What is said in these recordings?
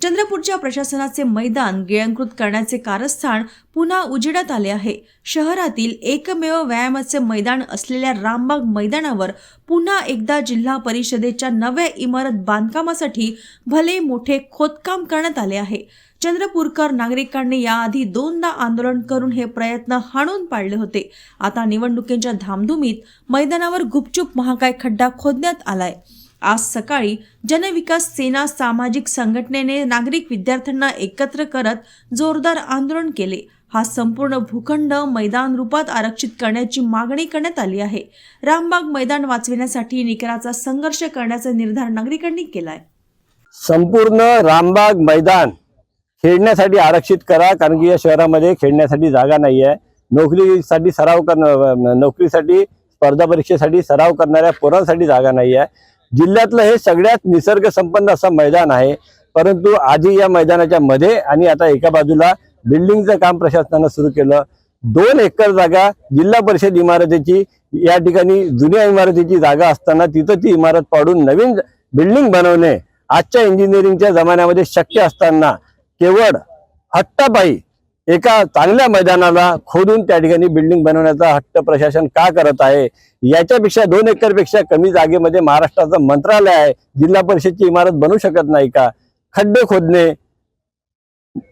चंद्रपूरच्या प्रशासनाचे मैदान गिळंकृत करण्याचे कारस्थान पुन्हा उजेडात आले आहे। शहरातील एकमेव व्यायामाचे मैदान असलेल्या रामबाग मैदानावर पुन्हा एकदा जिल्हा परिषदेच्या नव्या इमारत बांधकामासाठी भले मोठे खोदकाम करण्यात आले आहे। चंद्रपूरकर नागरिकांनी याआधी 2दा आंदोलन करून हे प्रयत्न हाणून पाडले होते। आता निवडणुकीच्या धामधुमीत मैदानावर गुपचूप महाकाय खड्डा खोदण्यात आलाय। आज सकाळी जनविकास सेना सामाजिक संघटनेने नागरिक विद्यार्थ्यांना एकत्र करत जोरदार आंदोलन केले। हा संपूर्ण भूखंड मैदान रूपात आरक्षित करण्याची मागणी करण्यात आली आहे। रामबाग मैदान वाचविण्यासाठी निकराचा संघर्ष करण्याचा निर्धार नागरिकांनी केलाय। संपूर्ण रामबाग मैदान खेळण्यासाठी आरक्षित करा, कारण की या शहरामध्ये खेळण्यासाठी जागा नाही आहे। नोकरीसाठी स्पर्धा परीक्षेसाठी सराव करणाऱ्या पोरांसाठी जागा नाही आहे। जिल्ह्यातलं हे सगळ्यात निसर्ग संपन्न असं मैदान आहे, परंतु आधी या मैदानाच्या मध्ये आणि आता एका बाजूला बिल्डिंगचं काम प्रशासनाने सुरू केलं। 2 एकर जागा जिल्हा परिषद इमारतीची या ठिकाणी जुन्या इमारतीची जागा असताना तिथं ती इमारत पाडून नवीन बिल्डिंग बनवणे आजच्या इंजिनिअरिंगच्या जमान्यामध्ये शक्य असताना केवळ हट्टापायी एका चांगल्या मैदानाला खोदून त्या ठिकाणी बिल्डिंग बनवण्याचा हट्ट प्रशासन का करत आहे? याच्यापेक्षा 2 एकरपेक्षा कमी जागेमध्ये महाराष्ट्राचं मंत्रालय आहे, जिल्हा परिषदची इमारत बनू शकत नाही का? खड्डे खोदणे,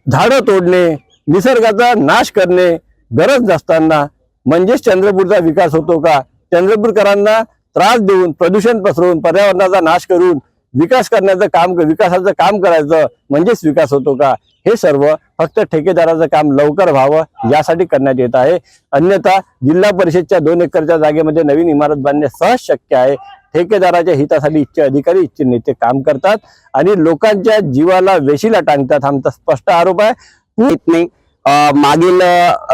झाडं तोडणे, निसर्गाचा नाश करणे गरज नसताना म्हणजेच चंद्रपूरचा विकास होतो का? चंद्रपूरकरांना त्रास देऊन, प्रदूषण पसरवून, पर्यावरणाचा नाश करून विकासाचं काम करायचं म्हणजेच विकास होतो का? हे सर्व फक्त ठेकेदाराचं काम लवकर व्हावं यासाठी करण्यात येत आहे। अन्यथा जिल्हा परिषदच्या 2 एकरच्या जागेमध्ये नवीन इमारत बांधणे सहज शक्य आहे। ठेकेदाराच्या हितासाठी इच्छा अधिकारी, इच्छा नेते काम करतात आणि लोकांच्या जीवाला वेशीला टांगतात, आमचा स्पष्ट आरोप आहे। मागील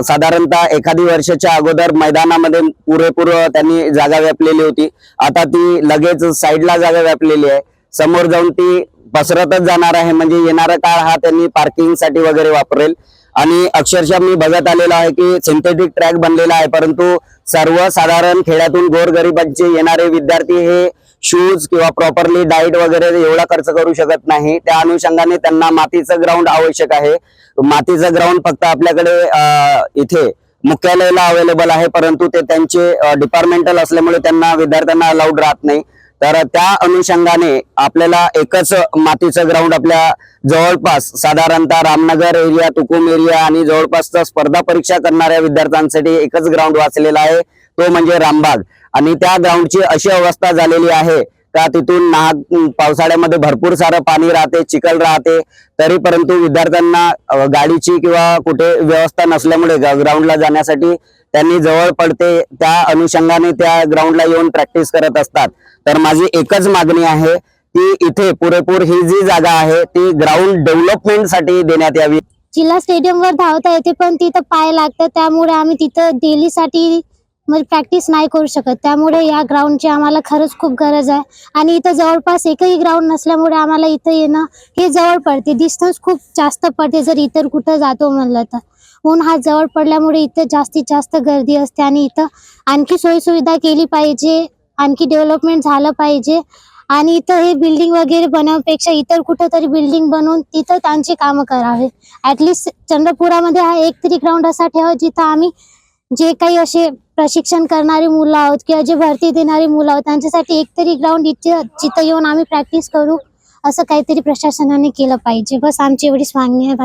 साधारणतः एखादी वर्षाच्या अगोदर मैदानामध्ये पुरेपूर त्यांनी जागा व्यापलेली होती। आता ती लगेच साईडला जागा व्यापलेली आहे, समोर जाऊन ती पसरतच जाणार आहे। म्हणजे येणारा काळ हा त्यांनी पार्किंगसाठी वगैरे वापरेल। आणि अक्षरशः मी बघत आलेलो आहे की सिंथेटिक ट्रॅक बनलेला आहे, परंतु सर्वसाधारण खेड्यातून गोरगरिबांचे येणारे विद्यार्थी हे शूज किंवा प्रॉपरली डाएट वगैरे एवढा खर्च करू शकत नाही। त्या अनुषंगाने त्यांना मातीचं ग्राउंड आवश्यक आहे। मातीचं ग्राउंड फक्त आपल्याकडे इथे मुख्यालयाला अवेलेबल आहे, परंतु ते त्यांचे डिपार्टमेंटल असल्यामुळे त्यांना विद्यार्थ्यांना अलाउड राहत नाही। तर त्या अनुषंगाने आपल्याला एकच मातीचं ग्राउंड आपल्या जवळपास साधारणतः रामनगर एरिया, तुकुम एरिया आणि जवळपासच्या स्पर्धा परीक्षा करणाऱ्या विद्यार्थ्यांसाठी एकच ग्राउंड वाचलेला आहे, तो म्हणजे रामबाग। आणि त्या ग्राउंडची अशी अवस्था झालेली आहे का तिथून पावसाळ्यामध्ये भरपूर सारं पाणी राहते, चिखल राहते, तरी परंतु विद्यार्थ्यांना गाडीची किंवा कुठे व्यवस्था नसल्यामुळे ग्राउंडला जाण्यासाठी त्यांनी जवळ पडते, त्या अनुषंगाने त्या ग्राउंडला येऊन प्रॅक्टिस करत असतात। तर माझी एकच मागणी आहे की इथे पुरेपूर ही जी जागा आहे ती ग्राउंड डेव्हलपमेंटसाठी देण्यात यावी। जिल्हा स्टेडियमवर धावता येते, पण तिथं पाय लागतात, त्यामुळे आम्ही तिथं डेलीसाठी म्हणजे प्रॅक्टिस नाही करू शकत। त्यामुळे या ग्राउंडची आम्हाला खरंच खूप गरज आहे। आणि इथं जवळपास एकही ग्राउंड नसल्यामुळे आम्हाला इथं येणं हे जवळ पडते, डिस्टन्स खूप जास्त पडते जर इतर कुठं जातो म्हणलं तर। म्हणून हा जवळ पडल्यामुळे इथं जास्तीत जास्त गर्दी असते आणि इथं आणखी सोयीसुविधा केली पाहिजे, आणखी डेव्हलपमेंट झालं पाहिजे। आणि इथं हे बिल्डिंग वगैरे बनवण्यापेक्षा इतर कुठेतरी बिल्डिंग बनवून तिथं त्यांची कामं करावे। ऍटलिस्ट चंद्रपुरामध्ये हा एक तरी ग्राउंड असा ठेवा जिथं आम्ही जे काही असे प्रशिक्षण करणारी मुलं आहोत किंवा जे भरती देणारी मुलं आहोत त्यांच्यासाठी एक तरी ग्राउंड जिथं येऊन आम्ही प्रॅक्टिस करू, असं काहीतरी प्रशासनाने केलं पाहिजे। बस आमची एवढीच मागणी आहे।